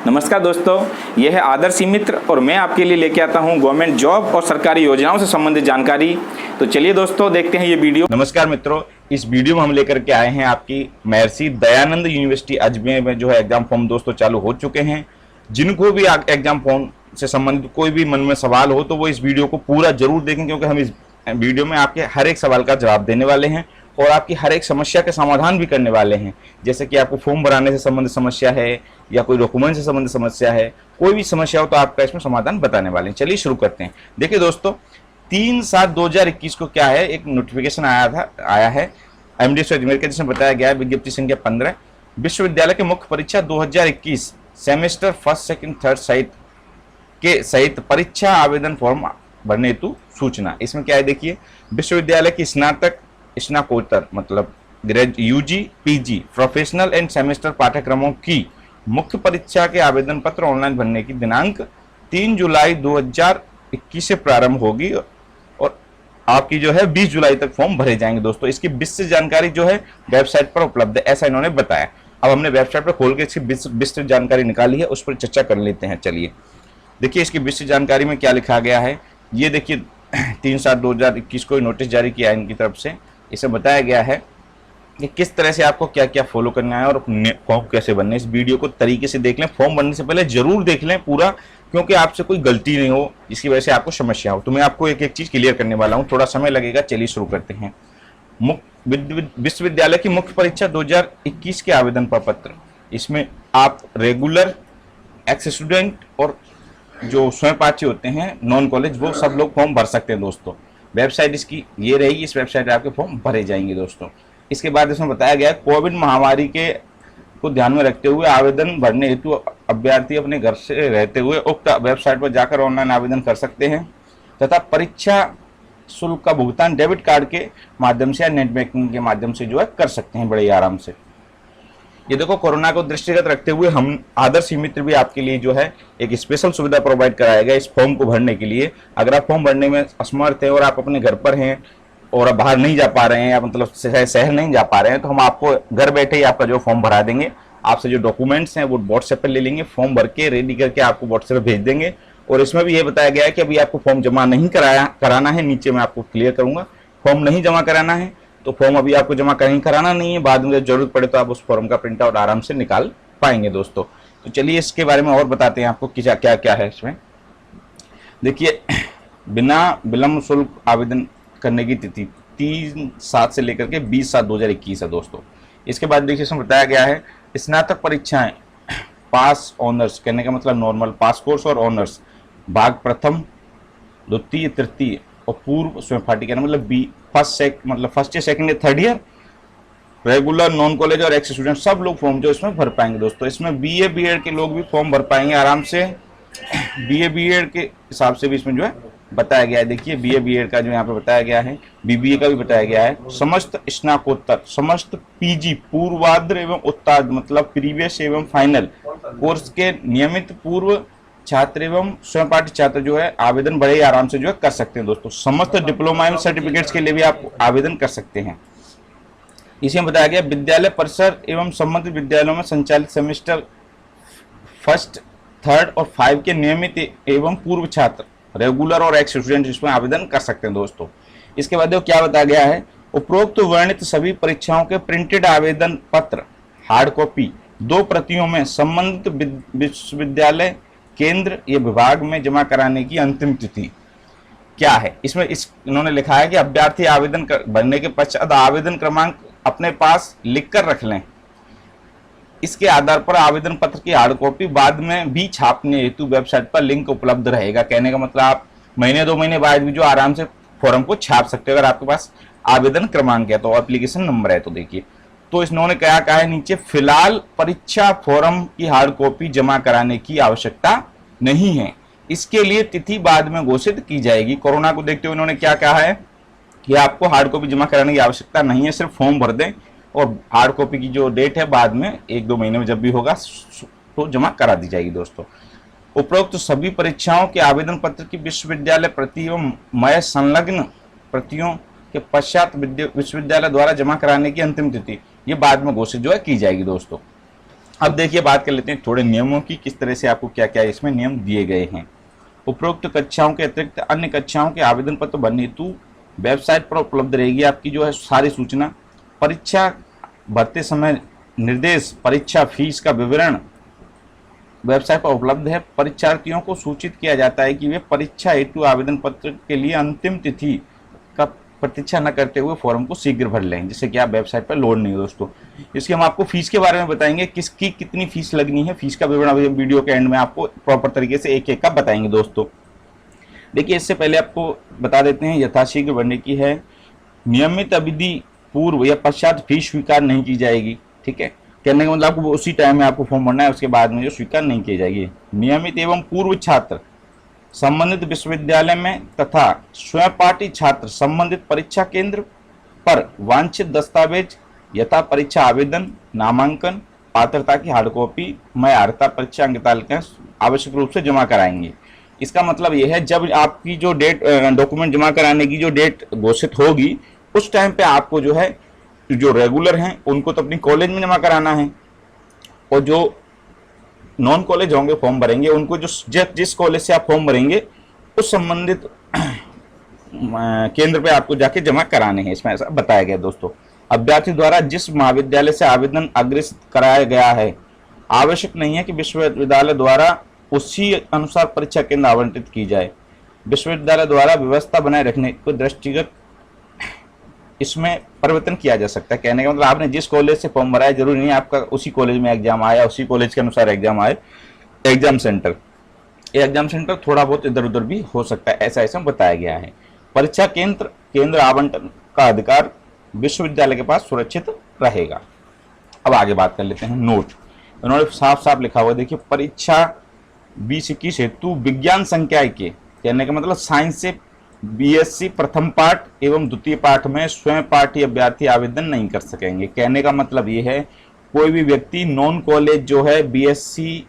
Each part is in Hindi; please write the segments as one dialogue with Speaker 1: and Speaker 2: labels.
Speaker 1: नमस्कार दोस्तों, यह है आदर्श मित्र और मैं आपके लिए लेके आता हूं गवर्नमेंट जॉब और सरकारी योजनाओं से संबंधित जानकारी। तो चलिए दोस्तों देखते हैं ये वीडियो।
Speaker 2: नमस्कार मित्रों, इस वीडियो में हम लेकर के आए हैं आपकी महर्षि दयानंद यूनिवर्सिटी अजमेर में जो है एग्जाम फॉर्म दोस्तों चालू हो चुके हैं। जिनको भी एग्जाम फॉर्म से संबंधित कोई भी मन में सवाल हो तो वो इस वीडियो को पूरा जरूर देखें, क्योंकि हम इस वीडियो में आपके हर एक सवाल का जवाब देने वाले हैं और आपकी हर एक समस्या का समाधान भी करने वाले हैं। जैसे कि आपको फॉर्म भराने से संबंधित समस्या है या कोई डॉक्यूमेंट से संबंधित समस्या है, कोई भी समस्या हो तो आपका इसमें समाधान बताने वाले हैं। चलिए शुरू करते हैं। देखिए दोस्तों, 3/7/2021 को क्या है, एक नोटिफिकेशन आया है एमडीएस अजमेर के, जिसमें बताया गया है विज्ञप्ति संख्या 15 विश्वविद्यालय के मुख्य परीक्षा 2021 सेमेस्टर फर्स्ट सेकंड थर्ड सहित परीक्षा आवेदन फॉर्म भरने हेतु सूचना। इसमें क्या है, देखिए विश्वविद्यालय की स्नातक स्नाकोत्तर मतलब UG PG professional and semester पाठ्यक्रमों की मुख्य परीक्षा के आवेदन पत्र ऑनलाइन भरने की दिनांक 3 जुलाई 2021 से प्रारंभ होगी और आपकी जो है 20 जुलाई तक फॉर्म भरे जाएंगे। दोस्तों इसकी विस्तृत जानकारी जो है वेबसाइट पर उपलब्ध है, ऐसा इन्होंने बताया। अब हमने वेबसाइट पर खोल के इसकी विस्तृत जानकारी निकाली है, उस पर चर्चा कर लेते हैं। चलिए देखिए इसकी विस्तृत जानकारी में क्या लिखा गया है। ये देखिए 3/7/2021 को नोटिस जारी किया है इनकी तरफ से। इसे बताया गया है कि किस तरह से आपको क्या क्या फॉलो करना है और फॉर्म कैसे भरना है। इस वीडियो को तरीके से देख लें, फॉर्म भरने से पहले जरूर देख लें पूरा, क्योंकि आपसे कोई गलती नहीं हो जिसकी वजह से आपको समस्या हो। तो मैं आपको एक एक चीज क्लियर करने वाला हूँ, थोड़ा समय लगेगा। चलिए शुरू करते हैं। विश्वविद्यालय की मुख्य परीक्षा 2021 के आवेदन पत्र, इसमें आप रेगुलर, एक्स स्टूडेंट और जो स्वयं पाठी होते हैं नॉन कॉलेज, वो सब लोग फॉर्म भर सकते हैं। दोस्तों वेबसाइट इसकी ये रहेगी, इस वेबसाइट पे आपके फॉर्म भरे जाएंगे। दोस्तों इसके बाद इसमें बताया गया है कोविड महामारी के को ध्यान में रखते हुए आवेदन भरने हेतु अभ्यर्थी अपने घर से रहते हुए उक्त वेबसाइट पर जाकर ऑनलाइन आवेदन कर सकते हैं तथा परीक्षा शुल्क का भुगतान डेबिट कार्ड के माध्यम से या नेट बैंकिंग के माध्यम से जो है कर सकते हैं बड़े आराम से। ये देखो, कोरोना को दृष्टिगत रखते हुए हम आदर्श मित्र भी आपके लिए जो है एक स्पेशल सुविधा प्रोवाइड कराएगा इस फॉर्म को भरने के लिए। अगर आप फॉर्म भरने में असमर्थ हैं और आप अपने घर पर हैं और आप बाहर नहीं जा पा रहे हैं या मतलब शहर नहीं जा पा रहे हैं, तो हम आपको घर बैठे ही आपका जो फॉर्म भरा देंगे। आपसे जो डॉक्यूमेंट्स हैं वो व्हाट्सएप पर ले लेंगे, फॉर्म भर के रेडी करके आपको व्हाट्सएप पर भेज देंगे। और इसमें भी ये बताया गया है कि अभी आपको फॉर्म जमा नहीं कराना है, नीचे मैं आपको क्लियर करूंगा। फॉर्म नहीं जमा कराना है तो फॉर्म अभी आपको जमा कहीं कराना नहीं है, बाद में जब जरूरत पड़े तो आप उस फॉर्म का प्रिंट आउट आराम से निकाल पाएंगे। दोस्तों तो चलिए इसके बारे में और बताते हैं आपको कि क्या क्या है इसमें। देखिए, बिना विलंब शुल्क आवेदन करने की तिथि 3/7 से लेकर के 20/7/2021 है। दोस्तों इसके बाद देखिए इसमें बताया गया है स्नातक परीक्षाएं पास ऑनर्स, कहने का मतलब नॉर्मल पास कोर्स और ऑनर्स भाग प्रथम द्वितीय तृतीय और पूर्व स्वयं पाठी, कहना मतलब first year second year third year, regular, non college और एक्स स्टूडेंट सब लोग फॉर्म जो इसमें भर पाएंगे। दोस्तों इसमें बीए बीएड के लोग भी फॉर्म भर पाएंगे आराम से। बीए बीएड के हिसाब से भी इसमें जो है बताया गया है। देखिए बीए बीएड का जो यहाँ पे बताया गया है, बीबीए का भी बताया गया है। समस्त स्नाकोत्तर, समस्त पीजी पूर्वाद्र एवं उत्तर मतलब प्रीवियस एवं फाइनल कोर्स के नियमित पूर्व छात्र एवं स्वयं पाठी छात्र जो है आवेदन बड़े ही आराम से जो है कर सकते हैं। दोस्तों समस्त डिप्लोमा एवं सर्टिफिकेट्स के लिए भी आप आवेदन कर सकते हैं। इसमें बताया गया विद्यालय परिसर एवं संबंधित विद्यालयों में संचालित सेमेस्टर फर्स्ट थर्ड और 5 के नियमित एवं पूर्व छात्र रेगुलर और एक्स स्टूडेंट इसमें आवेदन कर सकते हैं। दोस्तों इसके बाद क्या बताया गया है, उपरोक्त वर्णित सभी परीक्षाओं के प्रिंटेड आवेदन पत्र हार्ड कॉपी 2 प्रतियों में संबंधित विश्वविद्यालय केंद्र या विभाग में जमा कराने की अंतिम तिथि क्या है। इसमें इन्होंने लिखा है कि अभ्यर्थी आवेदन भरने के पश्चात आवेदन क्रमांक अपने पास लिख कर रख लें। इसके आधार पर आवेदन पत्र की हार्ड कॉपी बाद में भी छापने हेतु वेबसाइट पर लिंक उपलब्ध रहेगा। कहने का मतलब आप महीने 2 महीने बाद भी जो आराम से फॉर्म को छाप सकते हो अगर आपके पास आवेदन क्रमांक है तो एप्लीकेशन नंबर है। तो देखिए, तो इन्होंने क्या कहा है नीचे, फिलहाल परीक्षा फॉर्म की हार्ड कॉपी जमा कराने की आवश्यकता नहीं है, इसके लिए तिथि बाद में घोषित की जाएगी। कोरोना को देखते हुए इन्होंने क्या कहा है कि आपको हार्ड कॉपी जमा कराने की आवश्यकता नहीं है, सिर्फ फॉर्म भर दें और हार्ड कॉपी की जो डेट है बाद में 1-2 महीने में जब भी होगा तो जमा करा दी जाएगी। दोस्तों उपरोक्त सभी परीक्षाओं के आवेदन पत्र की विश्वविद्यालय प्रति एवं मय संलग्न प्रतियों के पश्चात विश्वविद्यालय द्वारा जमा कराने की अंतिम तिथि ये बाद में घोषित जो है की जाएगी। दोस्तों अब देखिए बात कर लेते हैं थोड़े नियमों की, किस तरह से आपको क्या क्या इसमें नियम दिए गए हैं। उपरोक्त कक्षाओं के अतिरिक्त अन्य कक्षाओं के आवेदन पत्र भरने हेतु वेबसाइट पर उपलब्ध रहेगी आपकी जो है सारी सूचना। परीक्षा भरते समय निर्देश, परीक्षा फीस का विवरण वेबसाइट पर उपलब्ध है। परीक्षार्थियों को सूचित किया जाता है कि वे परीक्षा हेतु आवेदन पत्र के लिए अंतिम तिथि का प्रतीक्षा न करते हुए फॉर्म को शीघ्र भर लें, जिससे कि आप वेबसाइट पर लोड नहीं हो दोस्तों। इसके हम आपको फीस के बारे में बताएंगे, किसकी कितनी फीस लगनी है, फीस का विवरण अभी वीडियो के एंड में आपको प्रॉपर तरीके से एक एक का बताएंगे दोस्तों। देखिए इससे पहले आपको बता देते हैं यथाशीघ्र भरने की है। नियमित अवधि पूर्व या पश्चात फीस स्वीकार नहीं की जाएगी, ठीक है। कहने का मतलब आपको उसी टाइम में आपको फॉर्म भरना है, उसके बाद में जो स्वीकार नहीं की जाएगी। नियमित एवं पूर्व छात्र संबंधित विश्वविद्यालय में तथा स्वयं पाठी छात्र संबंधित परीक्षा केंद्र पर वांछित दस्तावेज यथा परीक्षा आवेदन, नामांकन, पात्रता की हार्ड कॉपी, अर्हता परीक्षा अंक तालिका आवश्यक रूप से जमा कराएंगे। इसका मतलब यह है जब आपकी जो डेट डॉक्यूमेंट जमा कराने की जो डेट घोषित होगी उस टाइम पे आपको जो है जो रेगुलर हैं उनको तो अपनी कॉलेज में जमा कराना है, और जो नॉन कॉलेज होंगे फॉर्म भरेंगे उनको जो जिस कॉलेज से आप फॉर्म भरेंगे उस संबंधित केंद्र पे आपको जाके जमा कराने हैं। इसमें ऐसा बताया गया दोस्तों। अभ्यर्थी द्वारा जिस महाविद्यालय से आवेदन अग्रेसित कराया गया है आवश्यक नहीं है कि विश्वविद्यालय द्वारा उसी अनुसार परीक्षा केंद्र आवंटित की जाए। विश्वविद्यालय द्वारा व्यवस्था बनाए रखने को दृष्टिगत इसमें परिवर्तन किया जा सकता है। कहने का मतलब आपने जिस कॉलेज से फॉर्म भरा है जरूरी नहीं आपका उसी कॉलेज में एग्जाम आया, उसी कॉलेज के अनुसार एग्जाम आए। एग्जाम सेंटर थोड़ा बहुत इधर उधर भी हो सकता है, ऐसा ऐसा बताया गया है। परीक्षा केंद्र आवंटन का अधिकार विश्वविद्यालय के पास सुरक्षित रहेगा। अब आगे बात कर लेते हैं नोट। उन्होंने साफ साफ लिखा हुआ देखिए, परीक्षा 2021 हेतु विज्ञान संकाय के, कहने का मतलब साइंस से बीएससी प्रथम पाठ एवं द्वितीय पाठ में स्वयं पाठी अभ्यर्थी आवेदन नहीं कर सकेंगे। कहने का मतलब ये है कोई भी व्यक्ति नॉन कॉलेज जो है बीएससी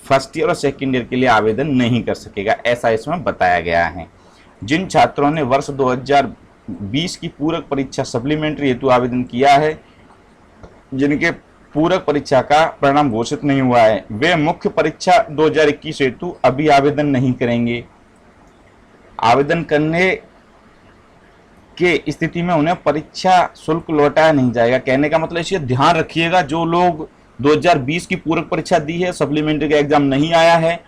Speaker 2: फर्स्ट ईयर और सेकेंड ईयर के लिए आवेदन नहीं कर सकेगा, ऐसा इसमें बताया गया है। जिन छात्रों ने वर्ष 2020 की पूरक परीक्षा सप्लीमेंट्री हेतु आवेदन किया है, जिनके पूरक परीक्षा का परिणाम घोषित नहीं हुआ है, वे मुख्य परीक्षा 2021 हेतु अभी आवेदन नहीं करेंगे। आवेदन करने के स्थिति में उन्हें परीक्षा शुल्क लौटाया नहीं जाएगा। कहने का मतलब इसे ध्यान रखिएगा, जो लोग 2020 की पूरक परीक्षा दी है, सप्लीमेंट्री का एग्जाम नहीं आया है,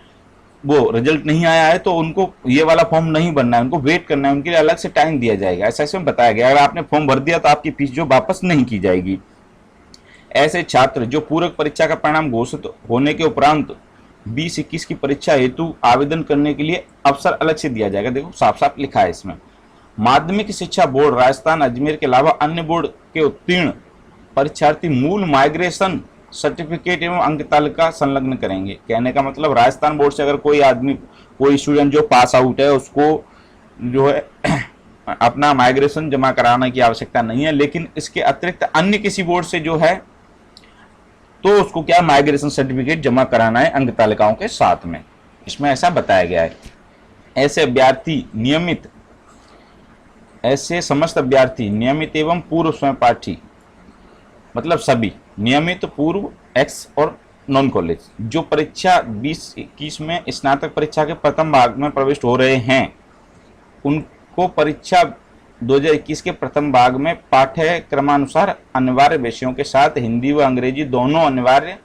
Speaker 2: वो रिजल्ट नहीं आया है, तो उनको ये वाला फॉर्म नहीं भरना है, उनको वेट करना है, उनके लिए अलग से टाइम दिया जाएगा, ऐसा इसमें बताया गया। अगर आपने फॉर्म भर दिया तो आपकी फीस जो वापस नहीं की जाएगी। ऐसे छात्र जो पूरक परीक्षा का परिणाम घोषित होने के उपरांत 2021 की परीक्षा हेतु आवेदन करने के लिए अवसर अलग से दिया जाएगा। देखो साफ साफ लिखा है इसमें। माध्यमिक शिक्षा बोर्ड राजस्थान अजमेर के अलावा अन्य बोर्ड के उत्तीर्ण परीक्षार्थी मूल माइग्रेशन सर्टिफिकेट एवं अंक तालिका संलग्न करेंगे। कहने का मतलब राजस्थान बोर्ड से अगर कोई आदमी, कोई स्टूडेंट जो पास आउट है, उसको जो है अपना माइग्रेशन जमा कराने की आवश्यकता नहीं है, लेकिन इसके अतिरिक्त अन्य किसी बोर्ड से जो है तो उसको क्या माइग्रेशन सर्टिफिकेट जमा कराना है अंक तालिकाओं के साथ में, इसमें ऐसा बताया गया है। ऐसे समस्त अभ्यर्थी नियमित एवं पूर्व स्वयं पाठी, मतलब सभी नियमित, पूर्व, एक्स और नॉन कॉलेज जो परीक्षा 2021 में स्नातक परीक्षा के प्रथम भाग में प्रविष्ट हो रहे हैं, उनको परीक्षा 2021 के प्रथम भाग में पाठ्यक्रमानुसार अनिवार्य विषयों के साथ हिंदी व अंग्रेजी दोनों अनिवार्य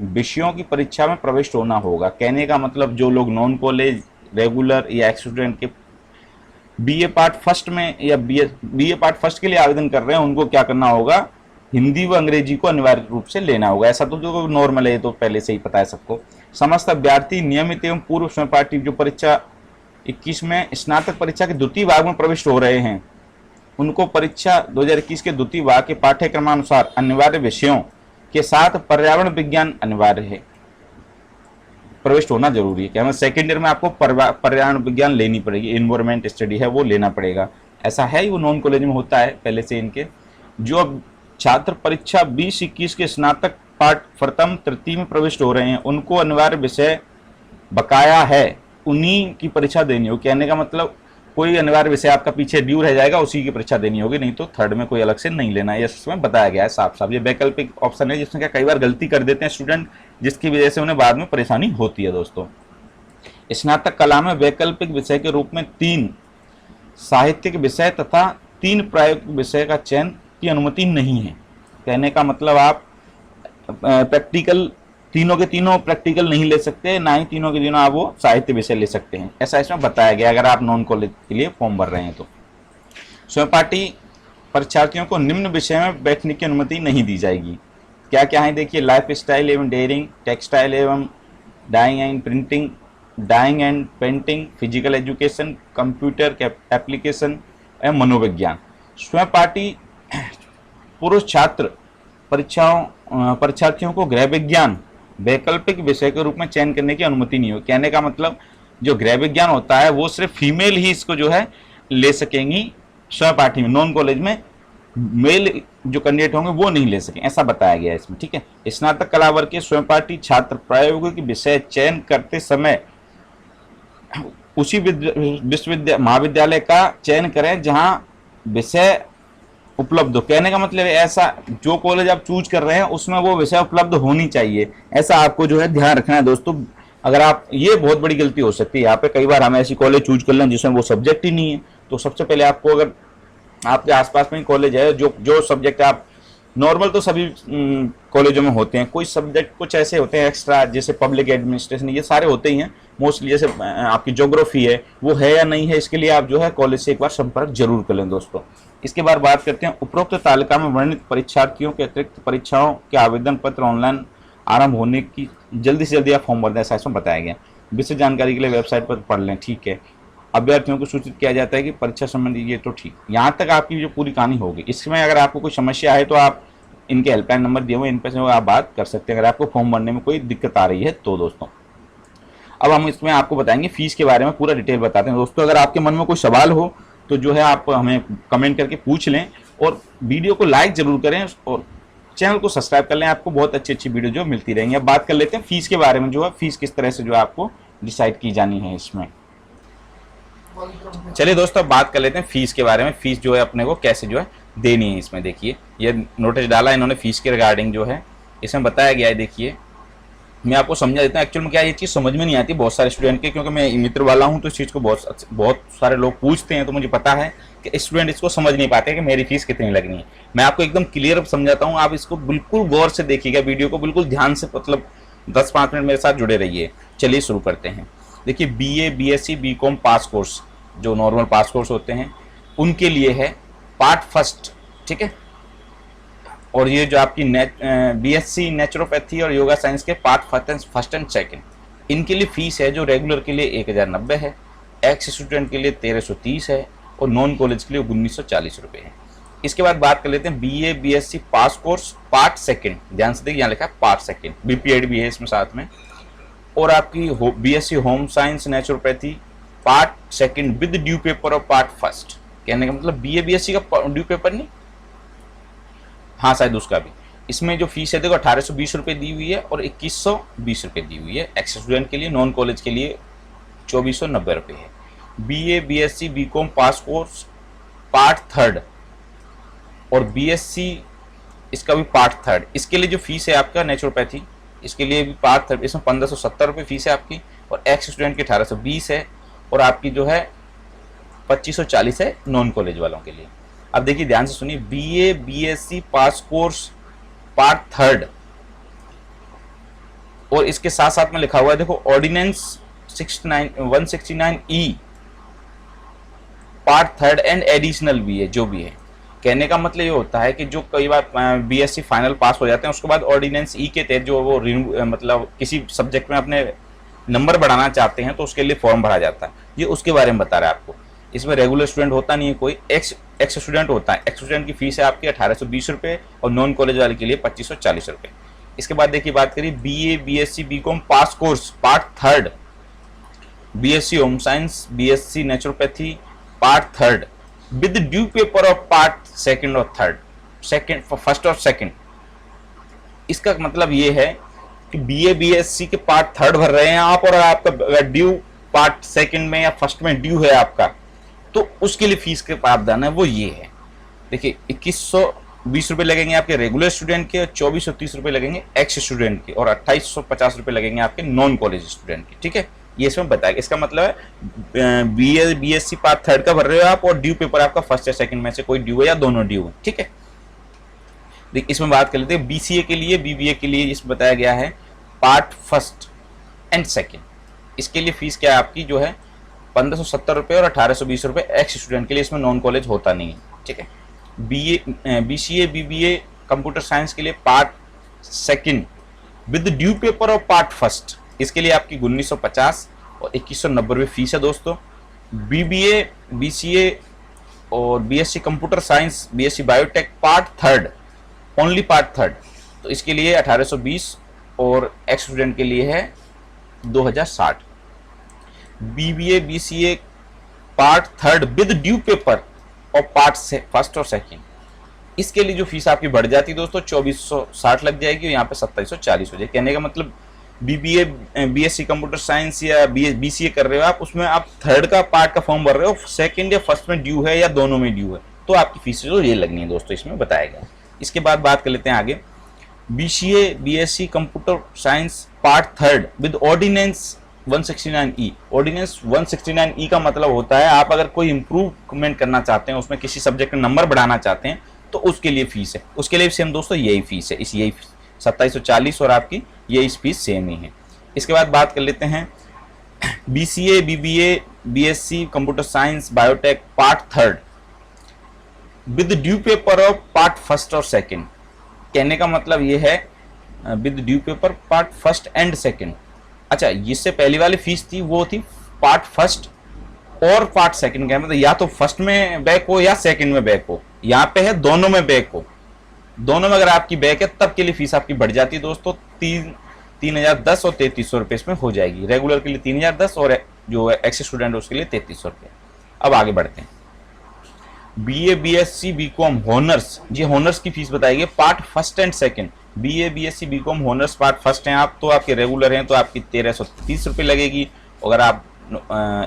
Speaker 2: विषयों की परीक्षा में प्रविष्ट होना होगा। कहने का मतलब जो लोग नॉन कॉलेज, रेगुलर या एक्स स्टूडेंट के बीए पार्ट फर्स्ट में या बीए पार्ट फर्स्ट के लिए आवेदन कर रहे हैं, उनको क्या करना होगा, हिंदी व अंग्रेजी को अनिवार्य रूप से लेना होगा। ऐसा तो जो नॉर्मल है, तो पहले से ही पता है सबको। समस्त अभ्यर्थी नियमित एवं पूर्व स्वयं पाठी जो परीक्षा 21 में स्नातक परीक्षा के द्वितीय भाग में प्रविष्ट हो रहे हैं, उनको परीक्षा 2021 के द्वितीय भाग के पाठ्यक्रमानुसार अनिवार्य विषयों के साथ पर्यावरण विज्ञान अनिवार्य है, प्रविष्ट होना जरूरी है। क्या सेकेंड ईयर में आपको पर्यावरण विज्ञान लेनी पड़ेगी, इन्वायरमेंट स्टडी है वो लेना पड़ेगा, ऐसा है, वो नॉन कॉलेज में होता है पहले से इनके। जो अब छात्र परीक्षा 2021 के स्नातक पाठ प्रथम तृतीय में प्रविष्ट हो रहे हैं, उनको अनिवार्य विषय बकाया है, उन्हीं की परीक्षा देनी हो। कहने का मतलब कोई अनिवार्य विषय आपका पीछे ड्यू रह जाएगा, उसी की परीक्षा देनी होगी, नहीं तो थर्ड में कोई अलग से नहीं लेना है। ये इसमें बताया गया है साफ साफ। ये वैकल्पिक ऑप्शन है जिसमें क्या कई बार गलती कर देते हैं स्टूडेंट, जिसकी वजह से उन्हें बाद में परेशानी होती है दोस्तों। स्नातक कला में वैकल्पिक विषय के रूप में 3 साहित्यिक विषय तथा 3 प्रायोगिक विषय का चयन की अनुमति नहीं है। कहने का मतलब आप प्रैक्टिकल तीनों के तीनों प्रैक्टिकल नहीं ले सकते, ना ही तीनों के तीनों आप वो साहित्य विषय ले सकते हैं, ऐसा इसमें बताया गया अगर आप नॉन कॉलेज के लिए फॉर्म भर रहे हैं तो। स्वयंपाठी परीक्षार्थियों को निम्न विषय में बैठने की अनुमति नहीं दी जाएगी। क्या क्या है देखिए, लाइफ स्टाइल एवं डेयरिंग, टेक्सटाइल एवं dyeing and printing, dyeing and painting, physical education, computer application एवं मनोविज्ञान। स्वयंपाठी पुरुष छात्र परीक्षार्थियों को गृह विज्ञान वैकल्पिक विषय के रूप में चयन करने की अनुमति नहीं हो। कहने का मतलब जो गृह विज्ञान होता है वो सिर्फ फीमेल ही इसको जो है ले सकेंगी स्वयंपाठी में, नॉन कॉलेज में मेल जो कैंडिडेट होंगे वो नहीं ले सकें, ऐसा बताया गया है इसमें, ठीक है। स्नातक कला वर्ग के स्वयंपाठी छात्र प्रायोगिक विषय चयन करते समय उसी महाविद्यालय का चयन करें जहां विषय उपलब्ध हो। कहने का मतलब ऐसा जो कॉलेज आप चूज कर रहे हैं उसमें वो विषय उपलब्ध होनी चाहिए, ऐसा आपको जो है ध्यान रखना है दोस्तों। अगर आप, ये बहुत बड़ी गलती हो सकती है यहाँ पे, कई बार हम ऐसी कॉलेज चूज कर लें जिसमें वो सब्जेक्ट ही नहीं है। तो सबसे पहले आपको, अगर आपके आसपास में कॉलेज है जो सब्जेक्ट आप नॉर्मल तो सभी कॉलेजों में होते हैं, कोई सब्जेक्ट कुछ ऐसे होते हैं एक्स्ट्रा, जैसे पब्लिक एडमिनिस्ट्रेशन, ये सारे होते ही हैं मोस्टली। जैसे आपकी ज्योग्राफी है वो है या नहीं है, इसके लिए आप जो है कॉलेज से एक बार संपर्क जरूर कर लें दोस्तों। इसके बाद बात करते हैं उपरोक्त तालिका में वर्णित परीक्षार्थियों के अतिरिक्त परीक्षाओं के आवेदन पत्र ऑनलाइन आरंभ होने की जल्दी से जल्दी आप फॉर्म भर दें, ऐसा इसमें बताया गया। विशेष जानकारी के लिए वेबसाइट पर पढ़ लें, ठीक है। अभ्यर्थियों को सूचित किया जाता है कि परीक्षा संबंधी, ये तो ठीक, यहाँ तक आपकी जो पूरी कहानी होगी। इसमें अगर आपको कोई समस्या है तो आप इनके हेल्पलाइन नंबर दिए हुए, इन पर से आप बात कर सकते हैं अगर आपको फॉर्म भरने में कोई दिक्कत आ रही है तो दोस्तों। अब हम इसमें आपको बताएंगे फीस के बारे में, पूरा डिटेल बताते हैं दोस्तों। अगर आपके मन में कोई सवाल हो तो जो है आप हमें कमेंट करके पूछ लें, और वीडियो को लाइक जरूर करें और चैनल को सब्सक्राइब कर लें, आपको बहुत अच्छी अच्छी वीडियो जो मिलती रहेंगी। अब बात कर लेते हैं फीस के बारे में, जो है फीस किस तरह से जो है आपको डिसाइड की जानी है इसमें। चलिए दोस्तों बात कर लेते हैं फीस के बारे में। फीस जो है अपने को कैसे जो है देनी है, इसमें देखिए ये नोटिस डाला इन्होंने फीस के रिगार्डिंग जो है इसमें बताया गया है। देखिए मैं आपको समझा देता हूँ, एक्चुअल में क्या ये चीज़ समझ में नहीं आती बहुत सारे स्टूडेंट के, क्योंकि मैं मित्र वाला हूँ तो इस चीज़ को बहुत सारे लोग पूछते हैं, तो मुझे पता है कि स्टूडेंट इसको समझ नहीं पाते कि मेरी फीस कितनी लगनी है। मैं आपको एकदम क्लियर समझाता हूँ, आप इसको बिल्कुल गौर से देखिएगा, वीडियो को बिल्कुल ध्यान से, मतलब 10-5 मिनट मेरे साथ जुड़े रहिए। चलिए शुरू करते हैं। देखिए BA BSc BCom पास कोर्स, जो नॉर्मल पास कोर्स होते हैं उनके लिए है पार्ट फर्स्ट, ठीक है। और ये जो आपकी BSc नेचुरोपैथी और योगा साइंस के पार्ट फर्स्ट एंड सेकंड, इनके लिए फीस है जो रेगुलर के लिए 1090 है, एक्स स्टूडेंट के लिए 1330 है और नॉन कॉलेज के लिए 1940 रुपये है। इसके बाद बात कर लेते हैं BA BSc pass course part second, ध्यान से देखिए यहाँ लिखा है पार्ट सेकंड, BPED भी है इसमें साथ में। और आपकी BSc home science naturopathy part second with due paper और पार्ट फर्स्ट। कहने का मतलब BA BSc का ड्यू पेपर नहीं, हाँ शायद उसका भी। इसमें जो फीस है देखो 1820 रुपये दी हुई है और 2120 रुपये दी हुई है एक्स स्टूडेंट के लिए, नॉन कॉलेज के लिए 2490 रुपये है। BA BSc BCom पास कोर्स पार्ट थर्ड और BSc इसका भी पार्ट थर्ड, इसके लिए जो फीस है आपका नेचुरोपैथी, इसके लिए भी पार्ट थर्ड, इसमें 1570 रुपये फीस है आपकी, और एक्स स्टूडेंट की 1820 है, और आपकी जो है 2540 है नॉन कॉलेज वालों के लिए। अब देखिए ध्यान से सुनिए, BA BSc pass course part third, और इसके साथ साथ में लिखा हुआ है देखो ordinance 169E part third and additional भी है, जो भी है। कहने का मतलब ये होता है कि जो कई बार BSc फाइनल पास हो जाते हैं उसके बाद ऑर्डिनेंस E के तहत जो वो मतलब किसी सब्जेक्ट में अपने नंबर बढ़ाना चाहते हैं तो उसके लिए फॉर्म भरा जाता है, ये उसके बारे में बता रहा है आपको। इसमें रेगुलर स्टूडेंट होता नहीं है कोई, एक्स स्टूडेंट होता है। एक्स स्टूडेंट की फीस है आपकी 1820 रुपये और नॉन कॉलेज वाले के लिए 2540 रुपये। इसके बाद देखिए बात करिए BA BSc BCom pass course part third, BSc home science BSc naturopathy part third with due paper of part second और थर्ड, फर्स्ट और सेकंड। इसका मतलब ये है कि BA BSc के पार्ट थर्ड भर रहे हैं आप, और आपका ड्यू पार्ट सेकंड में या फर्स्ट में ड्यू है आपका, तो उसके लिए फीस के प्रावधान है वो ये है। देखिए 2120 रुपये लगेंगे आपके रेगुलर स्टूडेंट के, और 2430 रुपये लगेंगे एक्स स्टूडेंट के, और 2850 रुपये लगेंगे आपके नॉन कॉलेज स्टूडेंट के। ठीक है, ये इसमें बताया। इसका मतलब है BSc पार्ट थर्ड का भर रहे हो आप, और ड्यू पेपर आपका फर्स्ट या सेकंड में से कोई ड्यू है या दोनों ड्यू है। ठीक है, देखिए इसमें बात कर लेते हैं BCA के लिए, BBA के लिए इसमें बताया गया है पार्ट फर्स्ट एंड सेकंड। इसके लिए फीस क्या है आपकी जो है 1570 रुपये और 1820 रुपये एक्स स्टूडेंट के लिए। इसमें नॉन कॉलेज होता नहीं है। ठीक है, BCA BBA कंप्यूटर साइंस के लिए part second with due paper और पार्ट फर्स्ट, इसके लिए आपकी 1950 और 2190 रुपये फीस है दोस्तों। BBA BCA और BSc computer science, BSc biotech part third, only part third, तो इसके लिए 1820 और एक्स स्टूडेंट के लिए है 2060। BBA BCA part third with due paper और पार्ट फर्स्ट और सेकंड, इसके लिए जो फीस आपकी बढ़ जाती है दोस्तों 2460 लग जाएगी, और यहाँ पे 2740 हो जाएगी। कहने का मतलब BBA BSc कंप्यूटर साइंस या BCA कर रहे हो आप, उसमें आप थर्ड का पार्ट का फॉर्म भर रहे हो, सेकंड या फर्स्ट में ड्यू है या दोनों में ड्यू है, तो आपकी फीस जो ये लगनी है दोस्तों, इसमें बताया गया। इसके बाद बात कर लेते हैं आगे BCA BSc computer science part third with ordinance 169E। Ordinance 169E का मतलब होता है आप अगर कोई इंप्रूवमेंट करना चाहते हैं, उसमें किसी सब्जेक्ट में नंबर बढ़ाना चाहते हैं, तो उसके लिए फीस है। उसके लिए सेम दोस्तों यही फीस है, इस यही 2740 और आपकी यही फीस सेम ही है। इसके बाद बात कर लेते हैं BCA BBA BSc computer science biotech part third with due paper of part first और सेकंड। कहने का मतलब ये है with due paper part first and second. अच्छा, इससे पहली वाली फीस थी वो थी पार्ट फर्स्ट और पार्ट सेकंड का, मतलब या तो फर्स्ट में बैक हो या सेकंड में बैक हो। यहाँ पे है दोनों में बैक हो, दोनों में अगर आपकी बैक है तब के लिए फीस आपकी बढ़ जाती है दोस्तों 3010 और 3300 रुपये इसमें हो जाएगी। रेगुलर के लिए 3010 और जो एक्स स्टूडेंट है उसके लिए 3300 रुपये। अब आगे बढ़ते हैं BA BSc BCom हॉनर्स, ये हॉनर्स की फीस बताएगी part first and second. BA BSc BCom honours part first हैं आप, तो आपके रेगुलर हैं तो आपकी 1330 रुपये लगेगी, अगर आप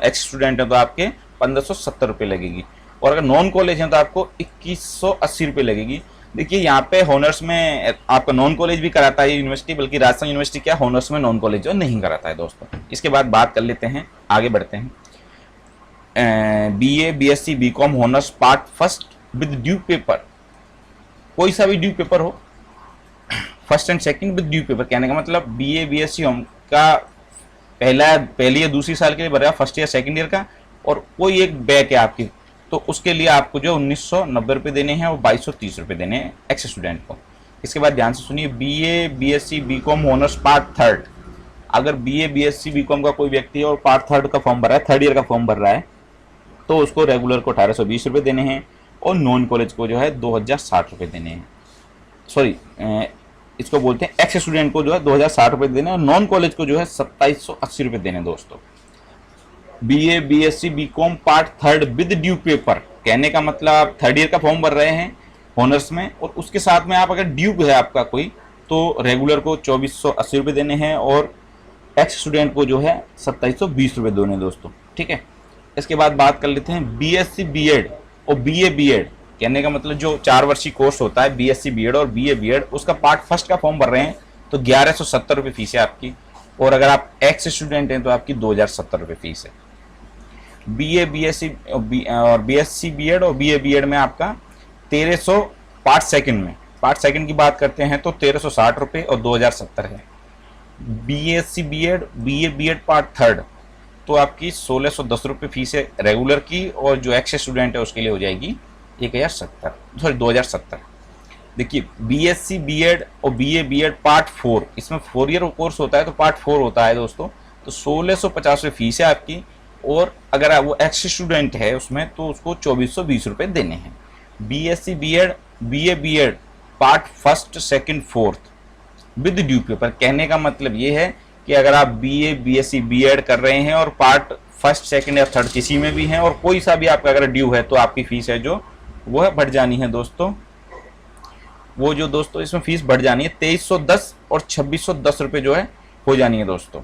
Speaker 2: एक्स स्टूडेंट हैं तो आपके 1570 रुपये लगेगी, और अगर नॉन कॉलेज हैं तो आपको 2180 रुपये लगेगी। देखिए यहाँ पे हॉनर्स में आपका नॉन कॉलेज भी कराता है यूनिवर्सिटी, बल्कि राजस्थान यूनिवर्सिटी क्या हॉनर्स में नॉन कॉलेज जो नहीं कराता है दोस्तों। इसके बाद बात कर लेते हैं, आगे बढ़ते हैं BA BSc BCom honours part first with due paper, कोई सा भी ड्यू पेपर हो, first and second with due paper. कहने का मतलब BA BSc हम का पहली या दूसरी साल के लिए भरा फर्स्ट ईयर सेकंड ईयर का, और कोई एक बैक है आपकी, तो उसके लिए आपको जो 1990 रुपये देने हैं और 2230 रुपये देने हैं एक्स स्टूडेंट को। इसके बाद ध्यान से सुनिए BA BSc BCom honours part third, अगर BA BSc BCom का कोई व्यक्ति और पार्ट थर्ड का फॉर्म भर रहा है, थर्ड ईयर का फॉर्म भर रहा है, तो उसको रेगुलर को 1820 रुपये देने हैं, और नॉन कॉलेज को जो है 2060 रुपये देने हैं। सॉरी, इसको बोलते हैं एक्स स्टूडेंट को जो है 2060 रुपये देने, और नॉन कॉलेज को जो है 2780 रुपये देने दोस्तों। BA BSc BCom part third with due paper, कहने का मतलब आप थर्ड ईयर का फॉर्म भर रहे हैं ऑनर्स में, और उसके साथ में आप अगर ड्यू है आपका कोई, तो रेगुलर को 2480 रुपये देने हैं, और एक्स स्टूडेंट को जो है 2720 रुपये देने दोस्तों। ठीक है, इसके बाद बात कर लेते हैं BSc BEd और BA BEd। कहने का मतलब जो 4 वर्षीय कोर्स होता है BSc BEd और BA BEd, उसका पार्ट फर्स्ट का फॉर्म भर रहे हैं तो 1170 रुपये फीस है आपकी, और अगर आप एक्स स्टूडेंट हैं तो आपकी 2070 रुपये फीस है। BA BSc और BSc BEd और BA BEd में आपका 1300 पार्ट सेकंड में, पार्ट सेकंड की बात करते हैं तो 1360 रुपये और 2070 है। BSc BEd BA BEd part third तो आपकी 1610 रुपये फीस है रेगुलर की, और जो एक्स स्टूडेंट है उसके लिए हो जाएगी 2070। देखिए BSc BEd और BA BEd पार्ट 4, इसमें 4 ईयर कोर्स होता है तो पार्ट 4 होता है दोस्तों, तो 1650 रुपये फीस है आपकी, और अगर वो एक्स स्टूडेंट है उसमें तो उसको 2420 रुपये देने हैं। BSc BEd BA BEd part first second fourth with due paper, कहने का मतलब ये है कि अगर आप BA BSc BEd कर रहे हैं और पार्ट फर्स्ट सेकंड या थर्ड किसी में भी हैं, और कोई सा भी आपका अगर ड्यू है, तो आपकी फीस है जो वो है बढ़ जानी है दोस्तों। वो जो दोस्तों इसमें फीस बढ़ जानी है 2310 और 2610 रुपये जो है हो जानी है दोस्तों।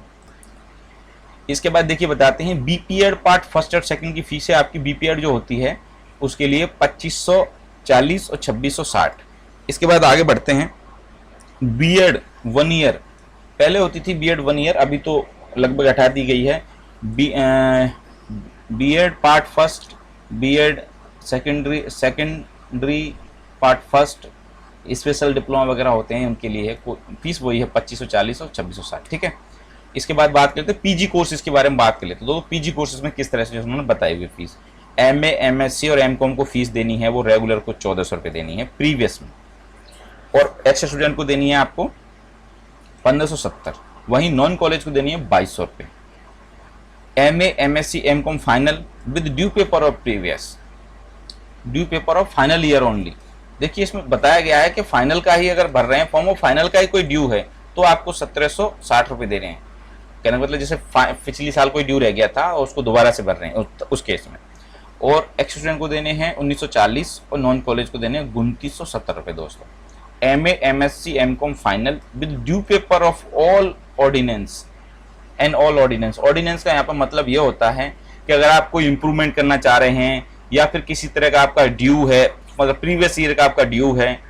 Speaker 2: इसके बाद देखिए बताते हैं बीपीएड पार्ट फर्स्ट और सेकंड की फीस है आपकी। बीपीएड जो होती है उसके लिए 2540 और 2660। इसके बाद आगे बढ़ते हैं। बीएड 1 ईयर, पहले होती थी बीएड 1 ईयर, अभी तो लगभग हटा दी गई है। BEd part first, BEd secondary part first, special diploma वगैरह होते हैं उनके लिए है फीस वही है 2540 और 2660। ठीक है। इसके बाद बात करते हैं पीजी कोर्सेज के बारे में बात कर लेते हैं। तो पीजी कोर्सेज में किस तरह से उन्होंने बताई हुई फीस, एमए, एमएससी और एमकॉम को फीस देनी है वो रेगुलर को 1400 रुपये देनी है प्रीवियस में, और एक्स स्टूडेंट को देनी है आपको 1570। वहीं नॉन कॉलेज को देनी है 2200 रुपये। MA, MSc, MCom final with due paper of previous, due paper of final year only. देखिए इसमें बताया गया है कि फाइनल का ही अगर भर रहे हैं फॉर्म और फाइनल का ही कोई ड्यू है तो आपको 1760 रुपये दे रहे हैं। कहने का मतलब जैसे पिछली साल कोई ड्यू रह गया था और उसको दोबारा से भर रहे हैं उस केस में। और एक्स स्टूडेंट को देने हैं 1940 और नॉन कॉलेज को देने हैं 2970 रुपये दोस्तों। MA, MSc, MCom final with due paper of all ordinance and all ordinance. Ordinance का यहाँ पर मतलब ये होता है कि अगर आप कोई इंप्रूवमेंट करना चाह रहे हैं या फिर किसी तरह का आपका ड्यू है, मतलब प्रीवियस ईयर का आपका ड्यू है,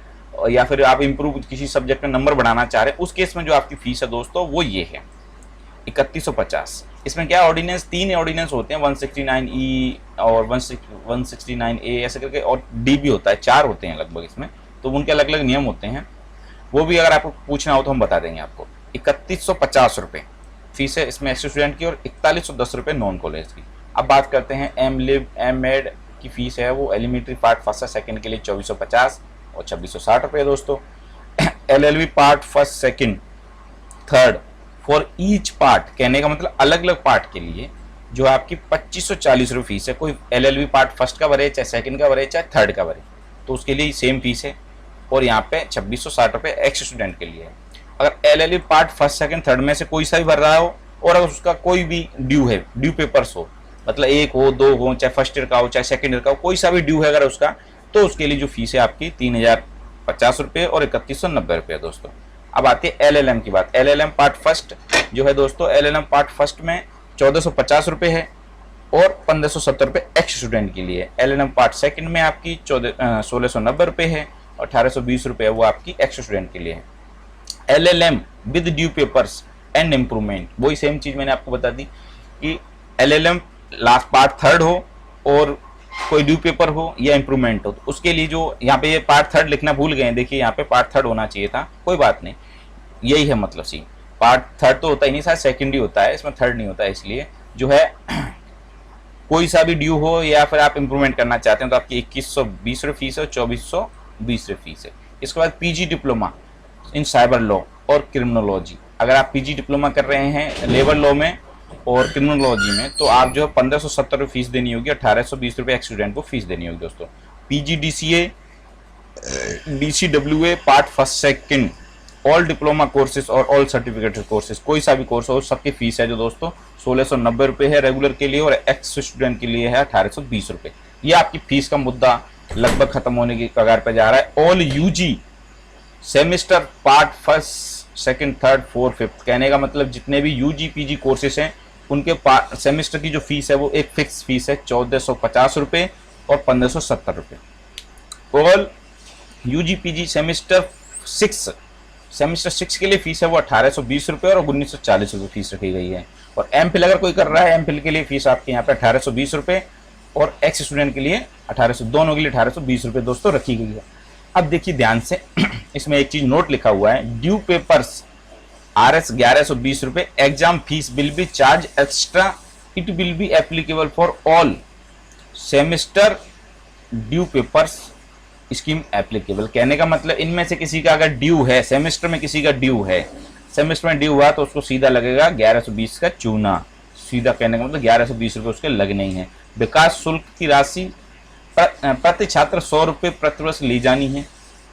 Speaker 2: या फिर आप इंप्रूव किसी सब्जेक्ट में नंबर बढ़ाना चाह रहे हैं, उस केस में जो आपकी फीस है दोस्तों वो ये है 3150। इसमें क्या ऑर्डिनेंस, 3 ऑर्डिनेंस होते हैं, 169E और 169A ऐसे करके, और डी भी होता है, 4 होते हैं लगभग इसमें, तो उनके अलग अलग नियम होते हैं। वो भी अगर आपको पूछना हो तो हम बता देंगे आपको। 3150 रुपये फीस है इसमें एक्स स्टूडेंट की और 4110 रुपये नॉन कॉलेज की। अब बात करते हैं एम लिव, एम एड की फीस है वो एलिमेंट्री पार्ट फर्स्ट और सेकंड के लिए 2450 और 2660 रुपये दोस्तों। LLB part first, second, third for each part, कहने का मतलब अलग अलग पार्ट के लिए जो आपकी 2540 रुपये फीस है। कोई एलएलबी पार्ट फर्स्ट का भरे, चाहे सेकंड का भरे, चाहे थर्ड का भरे, तो उसके लिए सेम फीस है। और यहाँ पे 2660 रुपये एक्स स्टूडेंट के लिए है। अगर LLB part first, second, third में से कोई सा भी भर रहा हो और अगर उसका कोई भी ड्यू है, ड्यू पेपर्स हो, मतलब 1 हो, 2 हो, चाहे फर्स्ट ईयर का हो, चाहे सेकंड ईयर का हो, कोई सा भी ड्यू है अगर उसका, तो उसके लिए जो फीस है आपकी 3050 रुपये और 3190 रुपये दोस्तों। अब आती है एलएलएम की बात। एलएलएम पार्ट फर्स्ट जो है दोस्तों, एलएलएम पार्ट फर्स्ट में 1450 रुपये है और 1570 रुपये एक्स स्टूडेंट के लिए। एलएलएम पार्ट सेकंड में आपकी 1690 रुपये है और 1820 रुपये वो आपकी एक्स स्टूडेंट के लिए है। LLM with due papers and improvement, वही सेम चीज़ मैंने आपको बता दी कि एलएलएम लास्ट पार्ट थर्ड हो और कोई ड्यू पेपर हो या इम्प्रूवमेंट हो, तो उसके लिए जो यहाँ पे ये पार्ट थर्ड लिखना भूल गए हैं, देखिए यहाँ पे पार्ट थर्ड होना चाहिए था, कोई बात नहीं, यही है मतलब सी। पार्ट थर्ड तो होता ही नहीं, शायद सेकंड ही होता है, इसमें थर्ड नहीं होता है। इसलिए जो है कोई सा भी ड्यू हो या फिर आप इंप्रूवमेंट करना चाहते हैं तो आपकी 2120 रुपये फीस है और 2420 रुपये फीस है। इसके बाद PG diploma in cyber law और क्रिमिनोलॉजी, अगर आप पीजी डिप्लोमा कर रहे हैं लेबर लॉ में और क्रिमिनोलॉजी में, तो आप जो है 1570 रुपये फीस देनी होगी, 1820 रुपये एक्स स्टूडेंट को फीस देनी होगी दोस्तों। PG DCA, DCWA part first second, all diploma courses और ऑल सर्टिफिकेट कोर्सेज, कोई सा भी कोर्स हो सबकी फीस है जो दोस्तों 1690 रुपये है रेगुलर के लिए और एक्स स्टूडेंट के लिए है 1820 रुपये। ये आपकी फीस का मुद्दा लगभग खत्म होने की कगार पर जा रहा है। All UG semester part first, second, third, fourth, fifth, कहने का मतलब जितने भी यूजी पीजी कोर्सेज हैं उनके सेमेस्टर की जो फीस है वो एक फिक्स फीस है 1450 रुपये और 1570 रुपये। ऑल यूजी पीजी सेमेस्टर 6 के लिए फीस है वो 1820 रुपये और 1940 रुपये फीस रखी गई है। और एमफिल अगर कोई कर रहा है, एमफिल के लिए फीस आपके यहाँ पे 1820 रुपये और एक्स स्टूडेंट के लिए 1800, दोनों के लिए 1820 रुपये दोस्तों रखी गई है। अब देखिए ध्यान से, इसमें एक चीज नोट लिखा हुआ है, ड्यू पेपर्स RS 1120 रुपये, exam fees will be charge extra, it will be applicable for all semester due papers scheme applicable. कहने का मतलब इनमें से किसी का अगर ड्यू है, सेमेस्टर में किसी का ड्यू है, सेमेस्टर में ड्यू हुआ तो उसको सीधा लगेगा 1120 का चूना, सीधा कहने का मतलब 1120 रुपये उसके लगने ही है। विकास शुल्क की राशि प्रति छात्र 100 रुपये प्रतिवर्ष ली जानी है।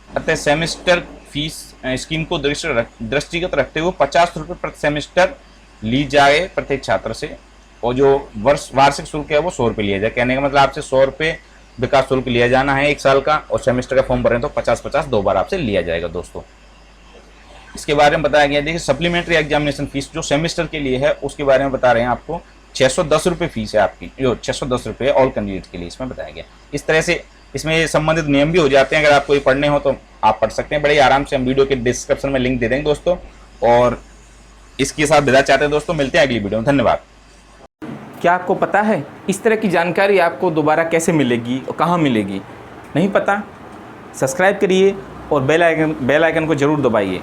Speaker 2: अतः सेमेस्टर फीस स्कीम को दृष्टिगत रखते हुए 50 रुपये प्रति सेमेस्टर ली जाए प्रत्येक छात्र से, और जो वार्षिक शुल्क है वो 100 रुपये लिया जाए। कहने का मतलब आपसे 100 रुपये विकास शुल्क लिया जाना है 1 साल का, और सेमेस्टर का फॉर्म भरें तो 50-50 2 बार आपसे लिया जाएगा दोस्तों। इसके बारे में बताया गया। देखिए सप्लीमेंट्री एग्जामिनेशन फीस जो सेमेस्टर के लिए है उसके बारे में बता रहे हैं आपको। 610 रुपये फीस है आपकी, जो 610 रुपये ऑल कैंडिडेट के लिए इसमें बताया गया। इस तरह से इसमें संबंधित नियम भी हो जाते हैं। अगर आपको ये पढ़ने हो तो आप पढ़ सकते हैं बड़े आराम से। हम वीडियो के डिस्क्रिप्शन में लिंक दे देंगे दोस्तों। और इसके साथ विदा चाहते हैं दोस्तों। मिलते हैं अगली वीडियो में। धन्यवाद।
Speaker 1: क्या आपको पता है इस तरह की जानकारी आपको दोबारा कैसे मिलेगी और कहाँ मिलेगी? नहीं पता? सब्सक्राइब करिए और बेल आइकन को ज़रूर दबाइए।